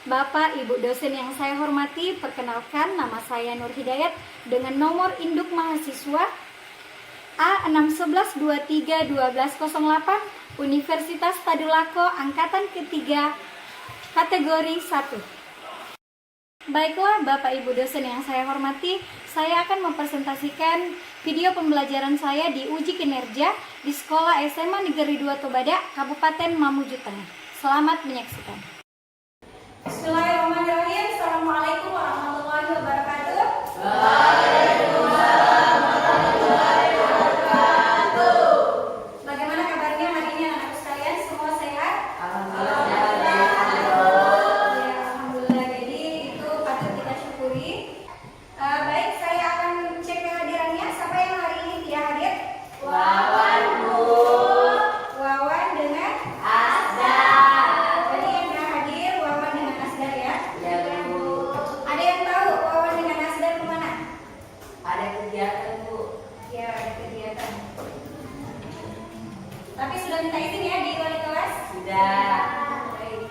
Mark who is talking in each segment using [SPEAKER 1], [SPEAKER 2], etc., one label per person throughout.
[SPEAKER 1] Bapak, Ibu dosen yang saya hormati, perkenalkan nama saya Nur Hidayat dengan nomor induk mahasiswa A611231208 Universitas Tadulako Angkatan ketiga kategori 1. Baiklah Bapak Ibu dosen yang saya hormati, saya akan mempresentasikan video pembelajaran saya di uji kinerja di Sekolah SMA Negeri 2 Tobadak, Kabupaten Mamuju Tengah. Selamat menyaksikan. Bismillahirrahmanirrahim. Assalamualaikum warahmatullahi wabarakatuh.
[SPEAKER 2] Waalaikumsalam warahmatullahi wabarakatuh.
[SPEAKER 1] Bagaimana kabarnya hari ini anak-anak sekalian? Semua sehat?
[SPEAKER 2] Alhamdulillah.
[SPEAKER 1] Ya, alhamdulillah. Jadi itu patut kita syukuri. Baik, saya akan cek kehadirannya. Siapa yang hari ini tidak hadir?
[SPEAKER 2] Wawan Bu.
[SPEAKER 1] Wawan dengan
[SPEAKER 2] Asdar.
[SPEAKER 1] Tadi yang tidak hadir Wawan dengan Asdar ya.
[SPEAKER 2] Ya Bu.
[SPEAKER 1] Ada yang tahu Wawan dengan Asdar kemana?
[SPEAKER 2] Ada kegiatan Bu.
[SPEAKER 1] Ya, ada kegiatan. Tapi sudah minta izin ya di wali kelas?
[SPEAKER 2] Sudah.
[SPEAKER 1] Baik.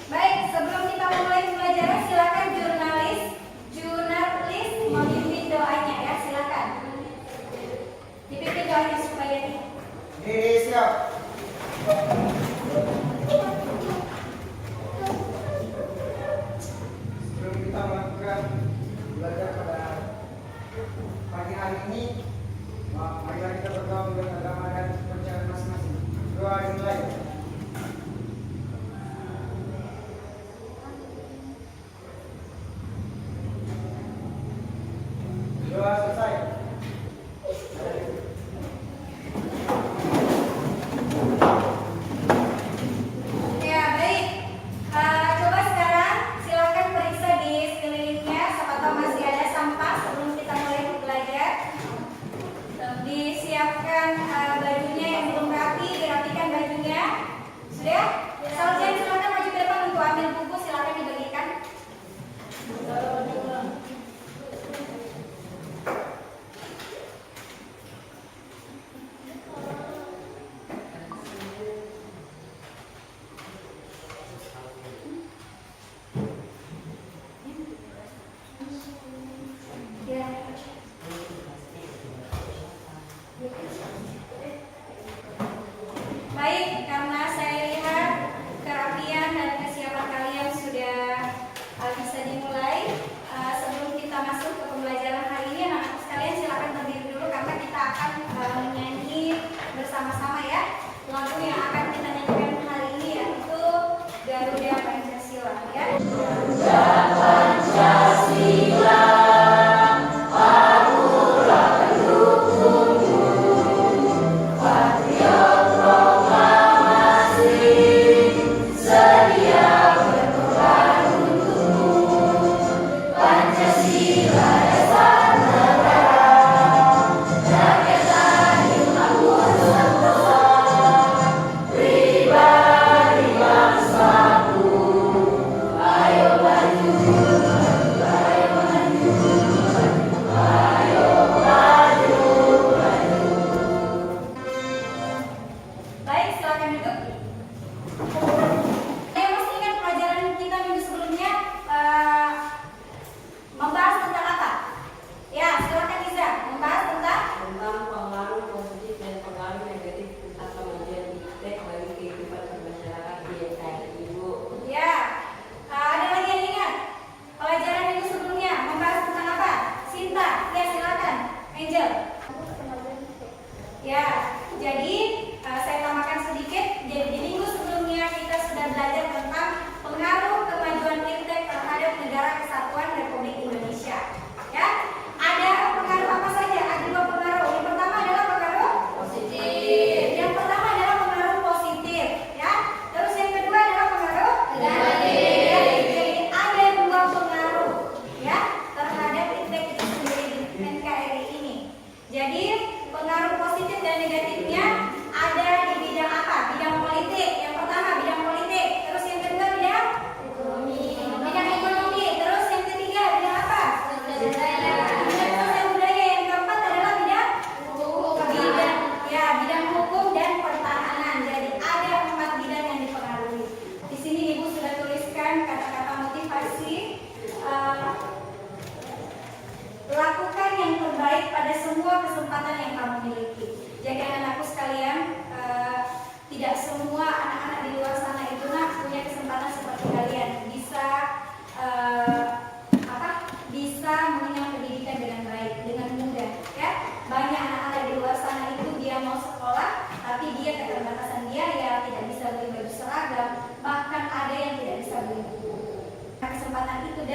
[SPEAKER 1] Baik, sebelum kita mulai pembelajaran, silakan jurnalis memimpin doanya ya, silakan. Dipimpin doanya supaya
[SPEAKER 3] Siap. Sebelum kita melakukan belajar pada pagi hari ini, marilah kita berdoa menurut agama dan kepercayaan masing-masing. Doa dimulai. Doa selesai.
[SPEAKER 1] ya, baik. Coba sekarang silakan periksa di sekelilingnya, siapa tahu masih ada sampah sebelum kita mulai belajar. Disiapkan bajunya yang belum rapi, dirapikan bajunya. Sudah? Sarjan silakan maju ke depan untuk ambil buku, silakan dibagikan. Ya. Baik, karena saya lihat kerapian dan kesiapan kalian sudah bisa dimulai. Sebelum kita masuk ke pembelajaran hari ini, anak-anak sekalian silakan berdiri dulu karena kita akan menyanyi bersama-sama ya. Lagu yang akan kita nyanyikan hari ini yaitu Garuda Pancasila ya.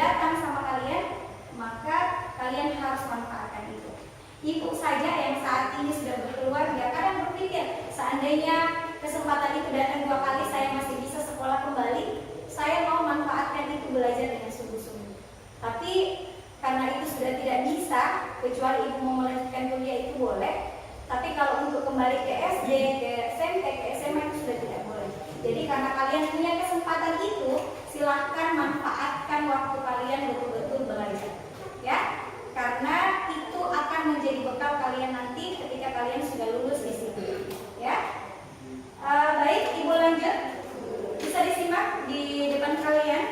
[SPEAKER 1] datang sama kalian, maka kalian harus manfaatkan itu. Ibu saja yang saat ini sudah berkeluarga kadang berpikir, seandainya kesempatan itu datang 2 kali, saya masih bisa sekolah kembali, saya mau manfaatkan itu, belajar dengan sungguh-sungguh. Tapi karena itu sudah tidak bisa, kecuali ibu mau melanjutkan kuliah itu boleh. Tapi kalau untuk kembali ke SD, ke SMP, ke SMA itu sudah tidak boleh. Jadi karena kalian punya kesempatan itu, silahkan manfaatkan waktu kalian betul-betul belajar, ya. Karena itu akan menjadi bekal kalian nanti ketika kalian sudah lulus di situ, ya. Baik, ibu lanjut. Bisa disimak di depan kalian.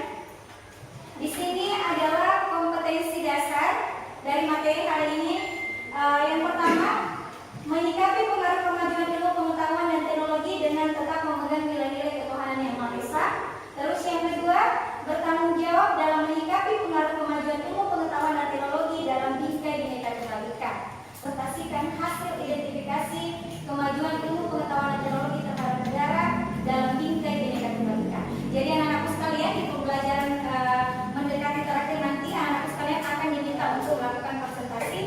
[SPEAKER 1] Di sini adalah kompetensi dasar dari materi hari ini. Yang pertama, menyikapi pengaruh kemajuan ilmu pengetahuan dan teknologi dengan tetap memegang nilai-nilai ketuhanan yang Maha Esa. Terus yang kedua, bertanggung jawab dalam menyikapi pengaruh kemajuan ilmu pengetahuan dan teknologi dalam bingkai Bhinneka Tunggal Ika. Sertasikan hasil identifikasi kemajuan ilmu pengetahuan dan teknologi terhadap negara dalam bingkai Bhinneka Tunggal Ika. Jadi anak-anakku sekalian, di pembelajaran mendekati terakhir nanti, anak-anakku sekalian akan diminta untuk melakukan presentasi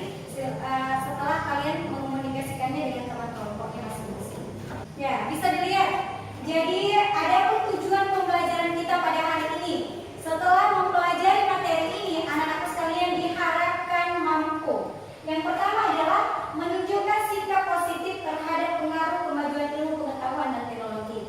[SPEAKER 1] setelah kalian mengomunikasikannya dengan teman kelompoknya masing-masing. Ya, bisa dilihat. Jadi ada tujuan pembelajaran kita pada hari ini. Setelah mempelajari materi ini, anak-anak sekalian diharapkan mampu. Yang pertama adalah menunjukkan sikap positif terhadap pengaruh kemajuan ilmu pengetahuan dan teknologi.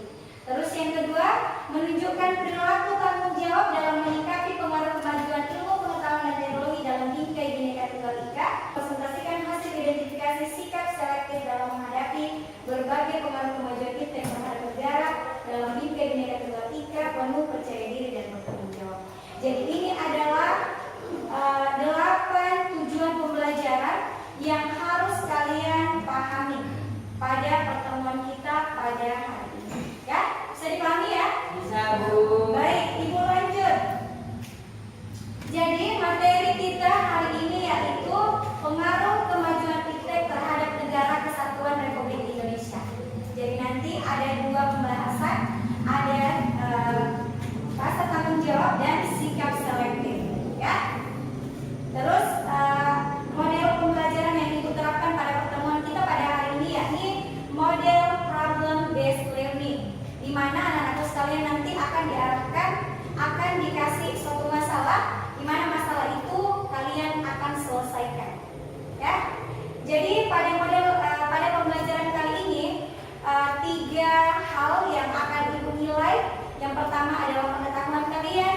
[SPEAKER 1] Terus yang kedua, menunjukkan perilaku tanggung jawab dalam menyikapi pengaruh kemajuan ilmu pengetahuan dan teknologi dalam bingkai Bhinneka Tunggal Ika. Presentasikan hasil identifikasi sikap selektif dalam menghadapi berbagai pengaruh kemajuan kita terhadap negara dalam bingkai Bhinneka Tunggal Ika, penuh percaya diri dan bertanggung jawab. Jadi ini adalah 8 tujuan pembelajaran yang harus kalian pahami pada pertemuan kita pada hari ini. Ya, bisa dipahami ya?
[SPEAKER 2] Bisa, Bu.
[SPEAKER 1] Baik, ibu lanjut. Jadi materi kita hari ini yaitu pengaruh kemajuan iptek terhadap negara kesatuan Republik Indonesia. Jadi nanti ada 2 pembahasan, ada rasa tanggung jawab dan sikap selektif, ya. Terus model pembelajaran yang ibu terapkan pada pertemuan kita pada hari ini yakni model problem based learning, di mana anak-anak sekalian nanti akan diarahkan, akan dikasih suatu masalah, di mana masalah itu kalian akan selesaikan, ya. Jadi pada pembelajaran kali ini 3 hal yang akan ibu nilai. Yang pertama adalah pengetahuan kalian,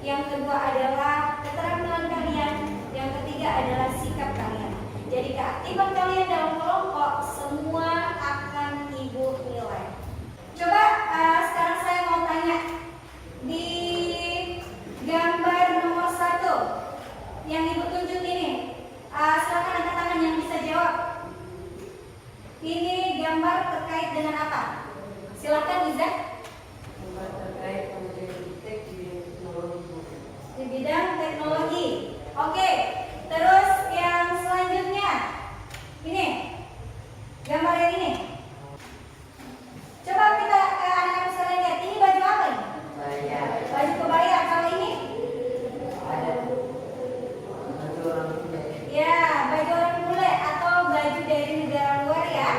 [SPEAKER 1] yang kedua adalah keterampilan kalian, yang ketiga adalah sikap kalian. Jadi keaktifan kalian dalam kelompok semua akan ibu nilai. Coba sekarang saya mau tanya, di gambar nomor 1 yang ibu tunjuk ini, silakan angkat tangan yang bisa jawab. Ini gambar terkait dengan apa? Silakan Iza.
[SPEAKER 2] Gambar terkait kemajuan iptek di bidang teknologi.
[SPEAKER 1] Di bidang teknologi. Oke. Terus yang selanjutnya, ini gambar yang ini. Coba kita anak-anak sekalian lihat, ini baju apa ini?
[SPEAKER 2] Saya
[SPEAKER 1] Baju kebaya. Kalau ini?
[SPEAKER 2] ada baju orang bule.
[SPEAKER 1] Ya, baju orang bule atau baju dari negara luar, ya.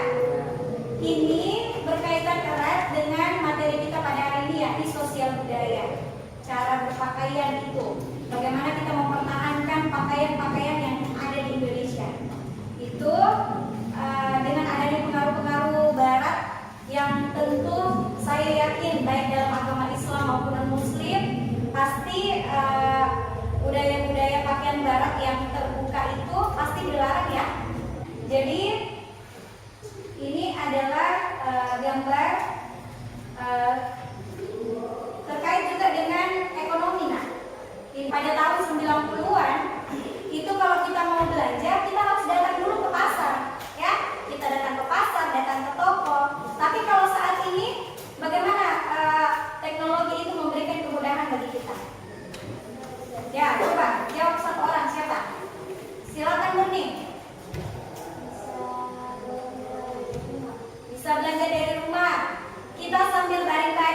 [SPEAKER 1] Ini berkaitan erat dengan materi kita pada hari ini, yakni sosial budaya. Cara berpakaian itu, bagaimana kita mempertahankan pakaian-pakaian yang ada di Indonesia. Itu dengan adanya pengaruh-pengaruh Barat yang tentu saya yakin baik dalam agama Islam maupun non-Muslim, pasti budaya-budaya pakaian Barat yang terbuka itu pasti dilarang, ya. Jadi ini adalah gambar terkait juga dengan ekonomi. Nah, pada tahun 90-an itu kalau kita mau belanja, kita harus datang dulu ke pasar, ya. Kita datang ke pasar, datang ke toko. Tapi kalau saat ini bagaimana teknologi itu memberikan kemudahan bagi kita? Ya, coba jawab satu orang, siapa? Silakan Murni. Bisa belanja dari rumah. Kita sambil baring-baring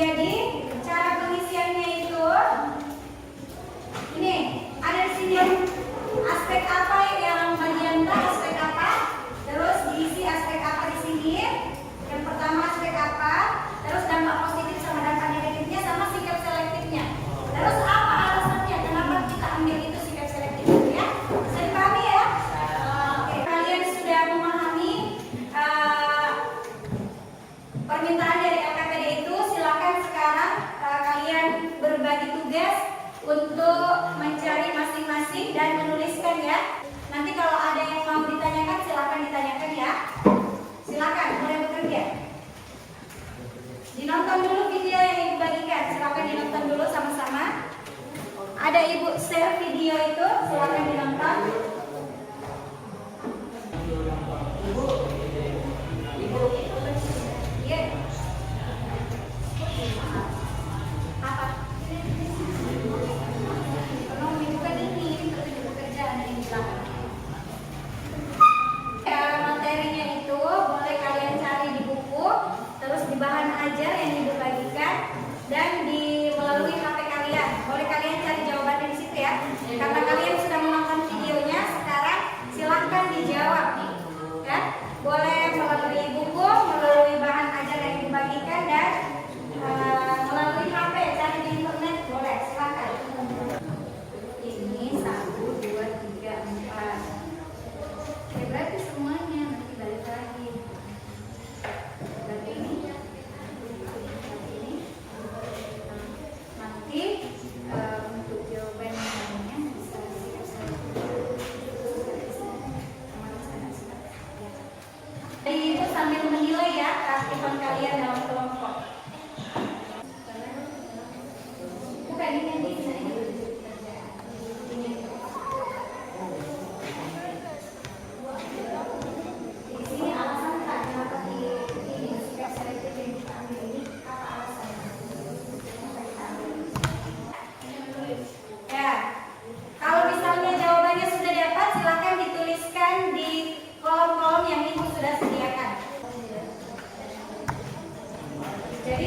[SPEAKER 1] Jadi cara pengisiannya itu ini ada di sini aspek apa yang bagian A, aspek apa, terus diisi aspek apa di sini. Yang pertama aspek apa, terus dampak positif sama dampak negatifnya sama sikap selektifnya. Terus apa alasannya kenapa kita ambil itu sikap selektif itu ya? Bisa dipahami ya? Oke, kalian sudah memahami permintaan dari LKPD itu. Silakan sekarang kalian berbagi tugas untuk mencari masing-masing dan menuliskan ya. Nanti kalau ada yang mau ditanyakan silakan ditanyakan ya. Silakan mulai bekerja. Dinonton dulu video yang ibu bagikan. Silakan dinonton dulu sama-sama. Ada ibu share video itu, silakan dinonton. Iya. Apa? Ekonomi bukan ini, tapi pekerjaan yang di belakang. Materinya itu boleh kalian cari di buku, terus di bahan ajar yang ibu bagikan, dan di melalui HP kalian. Boleh kalian cari jawabannya di situ ya. Karena kalian sudah menonton videonya, sekarang silahkan dijawab nih. Ya, boleh melalui buku, melalui bahan ajar yang dibagikan, dan melalui HP, cari di internet boleh, silakan. Ini 1, 2, 3, 4. Ya berarti semuanya nanti balik lagi. Berarti ini nanti untuk jawaban yang lainnya bisa jadi itu sambil menilai ya keaktifan kalian dalam kelompok. Bukan ini yang bisa ini. Di sini alasan tak kenapa ini sikap selektif yang kita ambil ini, apa alasannya? Ya, kalau misalnya jawabannya sudah dapat, silakan dituliskan di kolom-kolom yang ibu sudah sediakan. Jadi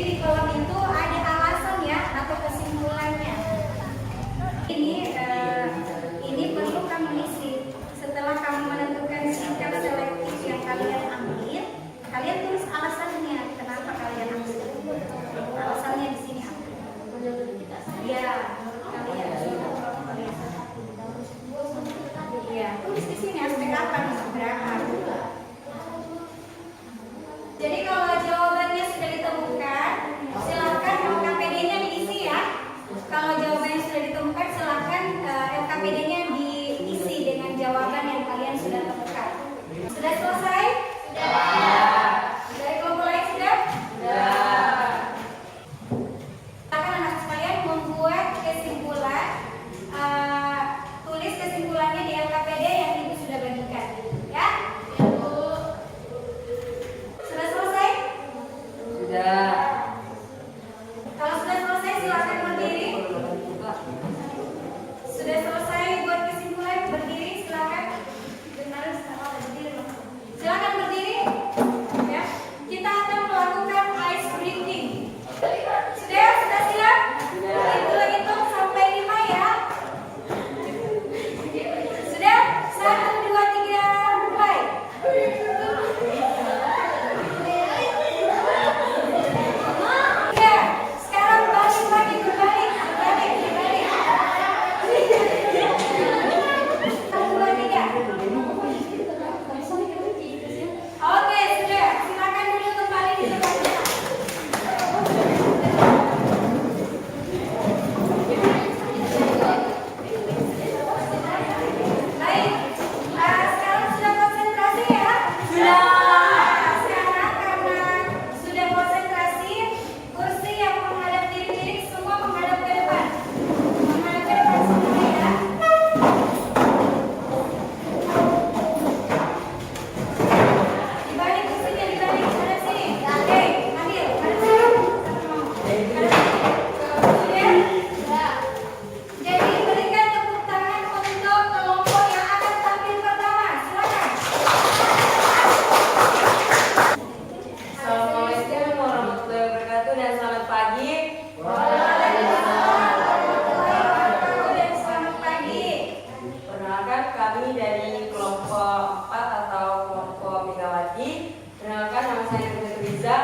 [SPEAKER 2] Perkenalkan, nama saya Nurul Riza.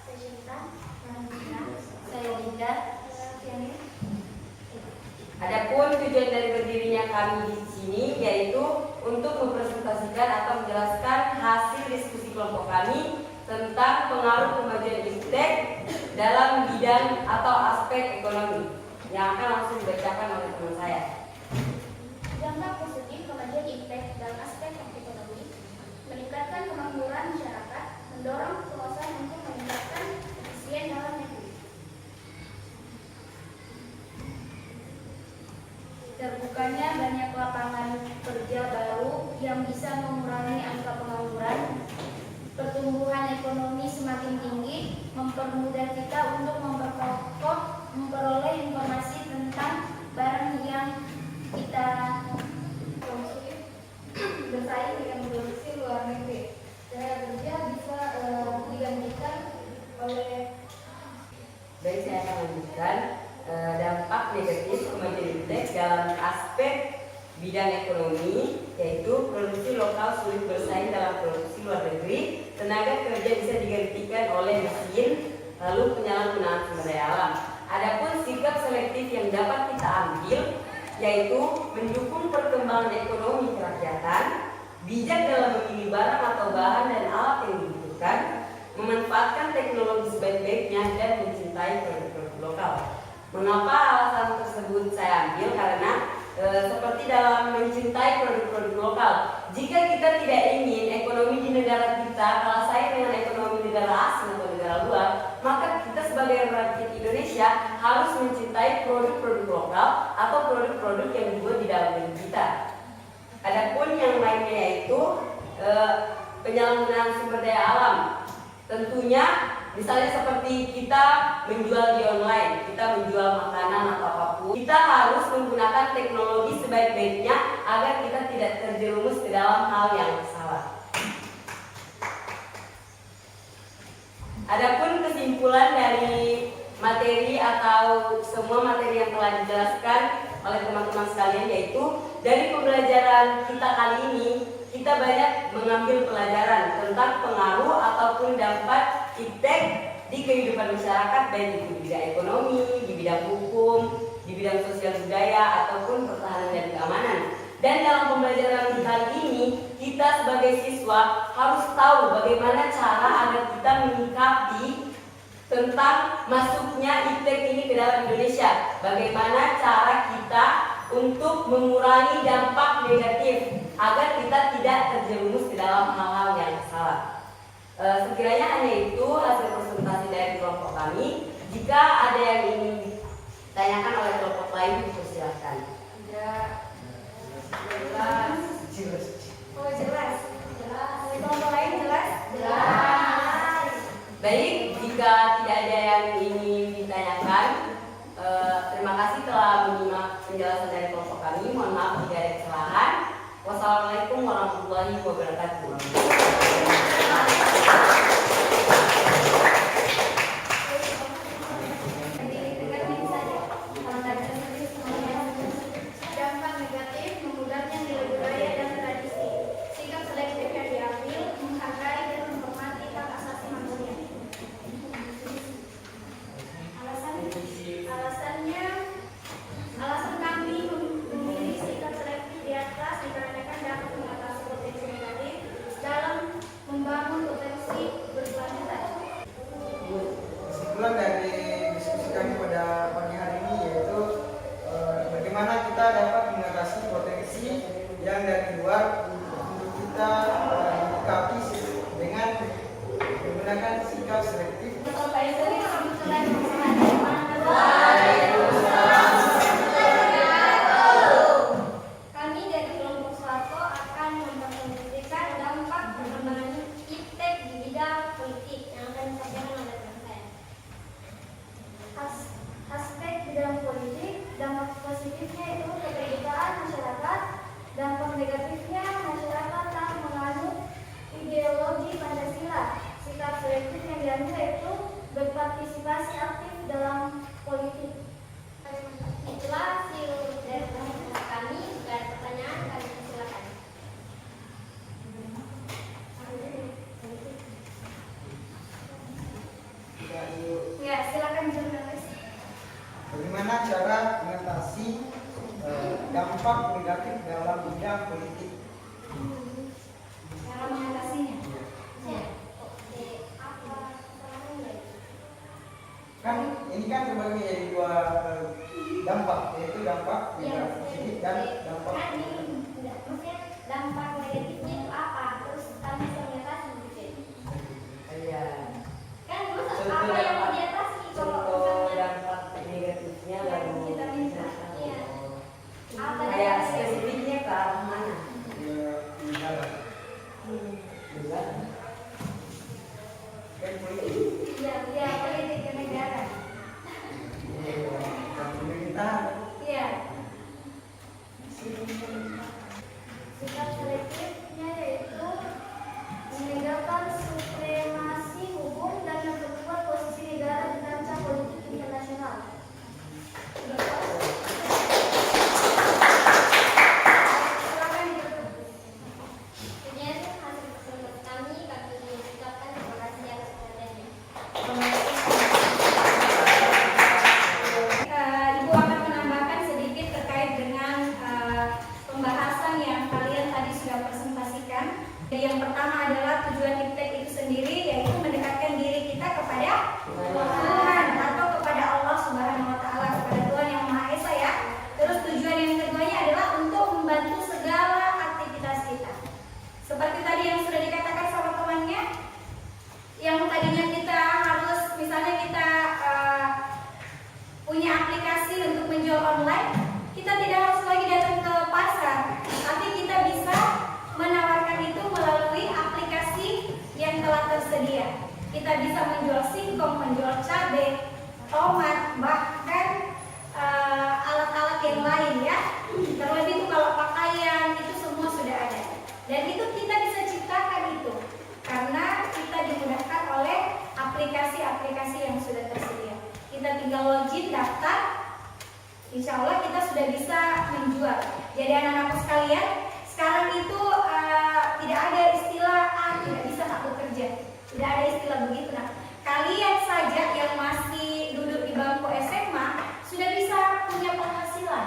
[SPEAKER 1] Saya Cinta. Saya Linda.
[SPEAKER 2] Adapun tujuan dari berdirinya kami di sini yaitu untuk mempresentasikan atau menjelaskan hasil diskusi kelompok kami tentang pengaruh kemajuan iptek dalam bidang atau aspek ekonomi yang akan langsung dibacakan oleh teman saya.
[SPEAKER 1] Dampak positif kemajuan iptek dalam aspek ekonomi: meningkatkan kemakmuran masyarakat, mendorong penguasaan untuk meningkatkan efisien dalam negeri. Terbukanya banyak lapangan kerja baru yang bisa mengurangi angka pengangguran. Pertumbuhan ekonomi semakin tinggi, mempermudah kita untuk memperoleh informasi tentang barang yang kita konsumsi, bersaing dengan produksi luar negeri. Tenaga kerja bisa digantikan oleh.
[SPEAKER 2] Baik, saya akan lanjutkan dampak negatif kemajuan iptek dalam aspek bidang ekonomi, yaitu produksi lokal sulit bersaing dalam produksi luar negeri, tenaga kerja bisa digantikan oleh mesin, lalu penyalahgunaan sumber daya alam. Adapun sikap selektif yang dapat kita ambil yaitu mendukung perkembangan ekonomi kerakyatan, bijak dalam memilih barang atau bahan dan alat yang dibutuhkan, memanfaatkan teknologi sebaik-baiknya dan mencintai produk-produk lokal. Mengapa alasan tersebut saya ambil? Karena seperti dalam mencintai produk-produk lokal, jika kita tidak ingin ekonomi di negara kita kalah saing dengan ekonomi negara asing atau negara luar, maka kita sebagai rakyat Indonesia harus mencintai produk-produk lokal atau produk-produk yang dibuat di dalam negeri kita. Adapun yang lainnya yaitu penyalahgunaan sumber daya alam. Tentunya misalnya seperti kita menjual di online, kita menjual makanan atau apapun, kita harus menggunakan teknologi sebaik-baiknya agar kita tidak terjerumus ke dalam hal yang salah. Adapun kesimpulan dari materi atau semua materi yang telah dijelaskan oleh teman-teman sekalian yaitu dari pembelajaran kita kali ini kita banyak mengambil pelajaran tentang pengaruh ataupun dampak iptek di kehidupan masyarakat, baik di bidang ekonomi, di bidang hukum, di bidang sosial budaya ataupun pertahanan dan keamanan. Dan dalam pembelajaran kali ini kita sebagai siswa harus tahu bagaimana cara agar kita menyikapi tentang masuknya iptek ini ke dalam Indonesia. Bagaimana cara kita untuk mengurangi dampak negatif agar kita tidak terjerumus ke dalam hal-hal yang salah. Sekiranya hanya itu hasil presentasi dari kelompok kami. Jika ada yang ingin ditanyakan oleh kelompok lain, silakan.
[SPEAKER 1] Jelas. Oh, jelas. Kelompok lain jelas? Jelas.
[SPEAKER 2] Baik, jika tidak ada yang ingin ditanyakan, terima kasih telah menyimak penjelasan dari kelompok kami. Mohon maaf jika ada kesalahan. Wassalamualaikum warahmatullahi wabarakatuh.
[SPEAKER 1] Dampak negatif memudahnya nilai budaya dan tradisi. Sikap selektif yang diambil menghargai dan menghormati hak asasi manusia. Alasan kami memilih sikap selektif di atas dikarenakan dapat mengatasi potensi negatif dalam membangun potensi berkelanjutan.
[SPEAKER 3] Kesimpulan dari diskusi kami pada pagi hari ini yaitu bagaimana kita dapat mengatasi potensi yang dari luar untuk kita menyikapi dengan menggunakan sikap selektif.
[SPEAKER 1] Kami dari kelompok Soeharto akan mempresentasikan dampak perkembangan iptek di bidang politik yang akan disampaikan oleh teman saya. Aspek bidang politik, dampak positifnya itu keterbukaan masyarakat, dampak negatifnya masyarakat tak menganut ideologi Pancasila. Sikap selektif yang diambil yaitu berpartisipasi
[SPEAKER 3] kan ini kan terbagi menjadi dua dampak, yaitu dampak negatif positif dan dampak
[SPEAKER 1] kan ini enggak, maksudnya dampak negatifnya itu apa? Terus kami bisa mengatasi gitu.
[SPEAKER 2] Iya.
[SPEAKER 1] Kan terus
[SPEAKER 2] Contoh
[SPEAKER 1] apa yang mau
[SPEAKER 2] dampak-
[SPEAKER 1] diatasi kalau
[SPEAKER 2] Contoh
[SPEAKER 1] misalnya
[SPEAKER 2] dampak negatifnya
[SPEAKER 1] yang
[SPEAKER 2] lalu
[SPEAKER 1] kita minta? Iya. Apa
[SPEAKER 2] kayak
[SPEAKER 1] yang
[SPEAKER 2] spesifiknya ke arah mana?
[SPEAKER 3] negara.
[SPEAKER 2] Enggak.
[SPEAKER 3] Kan politik,
[SPEAKER 1] Iya, iya, politik ke negara.
[SPEAKER 3] pemerintahan.
[SPEAKER 1] Iya. Sikap selektifnya yaitu menegakkan supremasi hukum dan memperkuat posisi negara di kancah politik internasional. Silakan ditutup. Sekian hasil kesempatan kami mengucapkan terima kasih atas perhatiannya. Ibu akan menambahkan sedikit terkait dengan pembahasan yang kalian tadi sudah presentasikan. Jadi yang pertama adalah tujuan IPTEK itu sendiri yaitu mendekatkan diri kita kepada Tuhan atau kepada Allah Subhanahu wa taala, kepada Tuhan yang Maha Esa ya. Terus tujuan yang keduanya adalah untuk membantu segala aktivitas kita. Seperti tadi yang sudah dikatakan sama temannya, yang tadinya kita harus misalnya kita punya aplikasi untuk menjual online, kita tidak harus lagi datang ke pasar, tapi kita bisa menawarkan itu melalui aplikasi yang telah tersedia. Kita bisa menjual singkong, menjual cabai, tomat, bahkan alat-alat yang lain ya. Terlebih itu kalau pakaian itu semua sudah ada. Dan itu kita bisa ciptakan itu karena kita dimudahkan oleh aplikasi-aplikasi yang sudah tersedia. Kita tinggal login, daftar, insya Allah kita sudah bisa menjual. Jadi anak-anakku sekalian, sekarang itu tidak ada istilah tidak bisa aku kerja, tidak ada istilah begitu. Nah, kalian saja yang masih duduk di bangku SMA sudah bisa punya penghasilan.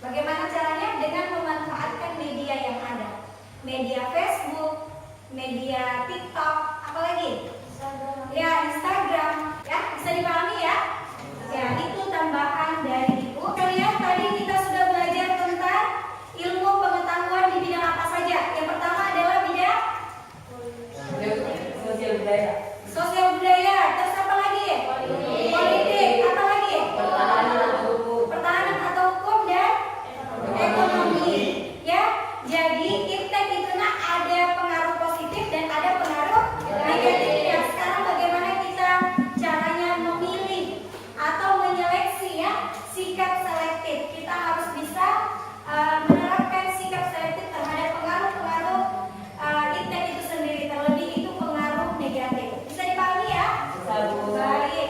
[SPEAKER 1] Bagaimana caranya? Dengan memanfaatkan media yang ada, media Facebook, media TikTok, apalagi? Ya, Instagram, ya bisa dipahami ya? Ya, itu tambahan dari Ibu. Kalian tadi kita sudah belajar tentang ilmu pengetahuan di bidang apa saja. Yang pertama adalah bidang
[SPEAKER 2] Sosial budaya.
[SPEAKER 1] sosial budaya. Terus apa lagi? Politik. Apa lagi?
[SPEAKER 2] Pertahanan atau hukum.
[SPEAKER 1] Pertahanan atau hukum dan ekonomi. Ya, jadi IPTEK itu ada pengaruh positif dan ada pengaruh negatifnya. Sekarang bagaimana kita caranya memilih atau menyeleksi ya sikap selektif. Kita harus bisa menerapkan sikap selektif terhadap pengaruh-pengaruh IPTEK itu sendiri. Terlebih itu pengaruh negatif. Bisa dipahami ya?
[SPEAKER 2] Bisa, Bu.
[SPEAKER 1] Baik.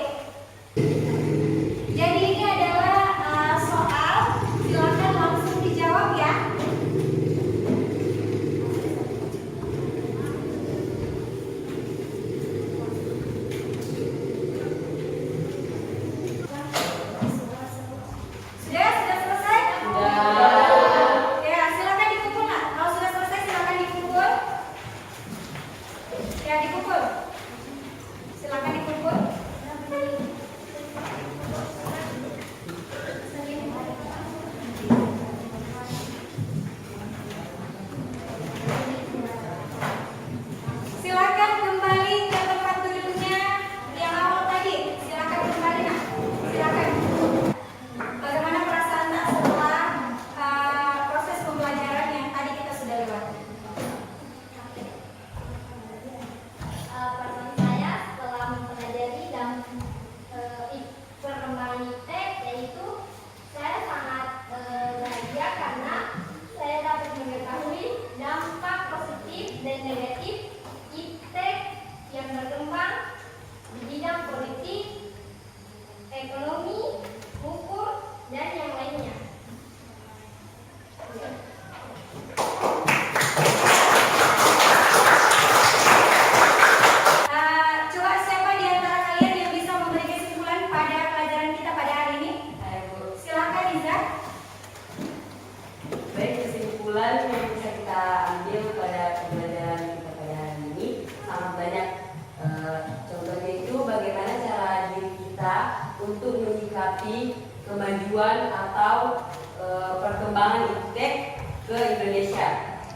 [SPEAKER 2] untuk menyikapi kemajuan atau perkembangan iptek ke Indonesia.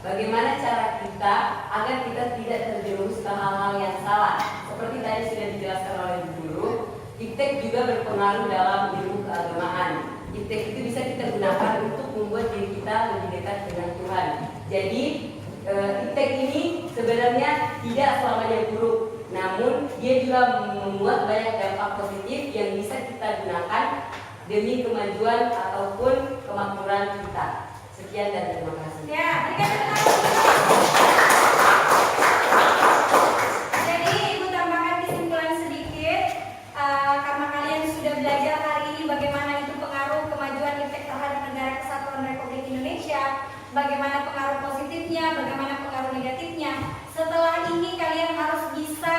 [SPEAKER 2] Bagaimana cara kita agar kita tidak terjerumus ke hal-hal yang salah? Seperti tadi sudah dijelaskan oleh Bu Guru, iptek juga berpengaruh dalam ilmu keagamaan. Iptek itu bisa kita gunakan untuk membuat diri kita lebih dekat dengan Tuhan. Jadi iptek ini sebenarnya tidak selamanya buruk, namun dia juga membuat banyak dampak positif yang bisa kita gunakan demi kemajuan ataupun kemakmuran kita. Sekian dan terima kasih.
[SPEAKER 1] Ya, berikan tepuk tangan. Jadi Ibu tambahkan kesimpulan sedikit, karena kalian sudah belajar hari ini bagaimana itu pengaruh kemajuan iptek terhadap Negara Kesatuan Republik Indonesia, bagaimana pengaruh positifnya, bagaimana pengaruh negatifnya. Setelah ini kalian harus bisa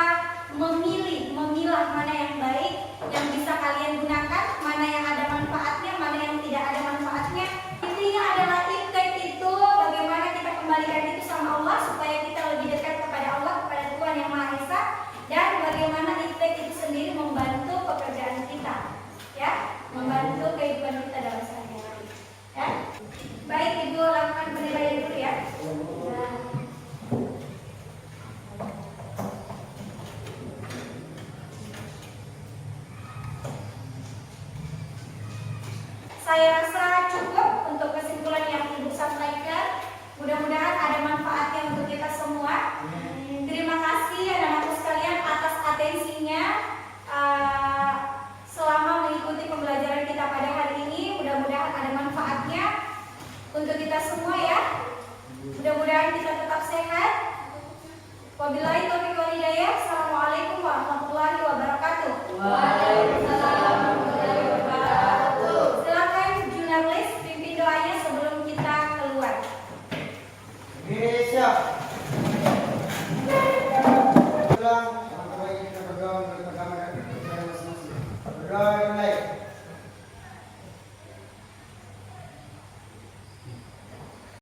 [SPEAKER 1] memilah mana yang baik, yang bisa kalian gunakan, mana yang ada manfaatnya, mana yang tidak ada manfaatnya. Intinya adalah iptek itu bagaimana kita kembalikan itu sama Allah supaya kita lebih dekat kepada Allah, kepada Tuhan Yang Maha Esa, dan bagaimana iptek itu sendiri membantu pekerjaan kita, ya, membantu kehidupan kita dalam sehari-hari. Ya, baik Ibu lakukan penilaian dulu ya. Nah. Saya rasa cukup